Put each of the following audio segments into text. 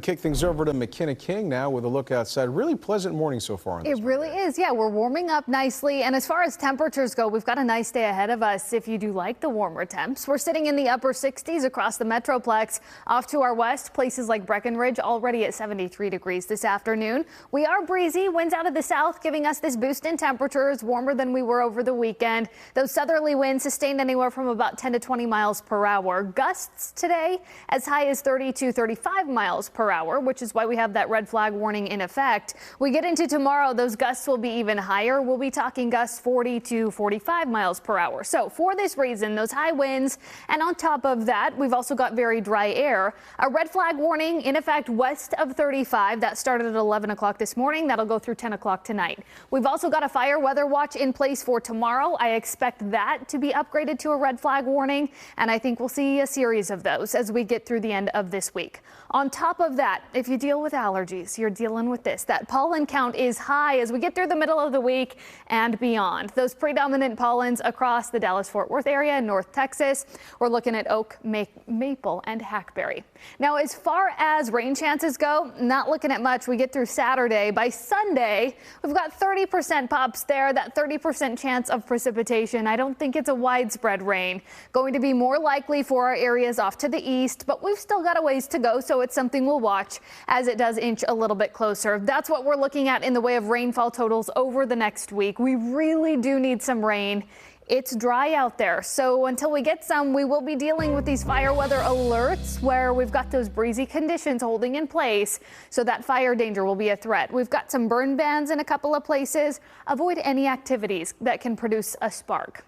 kick things over to McKenna King now with a look outside. Really pleasant morning so far. It really is. Yeah, we're warming up nicely. And as far as temperatures go, we've got a nice day ahead of us if you do like the warmer temps. We're sitting in the upper 60s across the Metroplex. Off to our west, places like Breckenridge already at 73 degrees this afternoon. We are breezy. Winds out of the south giving us this boost in temperatures, warmer than we were over the weekend. Those southerly winds sustained anywhere from about 10 to 20 miles per hour. Gusts today as high as 30 to 35 miles per hour, which is why we have that red flag warning in effect. We get into tomorrow, those gusts will be even higher. We'll be talking gusts 40 to 45 miles per hour. So for this reason, those high winds, and on top of that, we've also got very dry air. A red flag warning in effect west of 35. That started at 11 o'clock this morning. That'll go through 10 o'clock tonight. We've also got a fire weather watch in place for tomorrow. I expect that to be upgraded to a red flag warning, and I think we'll see a series of those as we get through the end of this week. On top of that, if you deal with allergies, you're dealing with this. That pollen count is high as we get through the middle of the week and beyond. Those predominant pollens across the Dallas-Fort Worth area in North Texas. We're looking at oak, maple, and hackberry. Now, as far as rain chances go, not looking at much. We get through Saturday. By Sunday, we've got 30% pops there, that 30% chance of precipitation. I don't think it's a widespread rain. Going to be more likely for our areas off to the east, but we've still got a ways to go, so it's something we'll watch as it does inch a little bit closer. That's what we're looking at in the way of rainfall totals over the next week. We really do need some rain. It's dry out there, so until we get some, we will be dealing with these fire weather alerts where we've got those breezy conditions holding in place, so that fire danger will be a threat. We've got some burn bans in a couple of places. Avoid any activities that can produce a spark.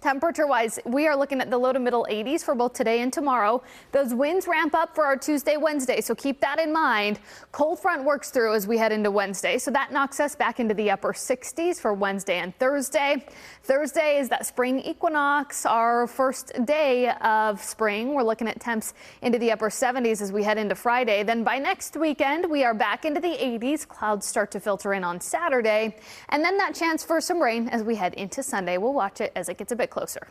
Temperature-wise, we are looking at the low to middle 80s for both today and tomorrow. Those winds ramp up for our Tuesday, Wednesday, so keep that in mind. Cold front works through as we head into Wednesday, so that knocks us back into the upper 60s for Wednesday and Thursday. Thursday is that spring equinox, our first day of spring. We're looking at temps into the upper 70s as we head into Friday. Then by next weekend, we are back into the 80s. Clouds start to filter in on Saturday, and then that chance for some rain as we head into Sunday. We'll watch it as it gets a bit closer.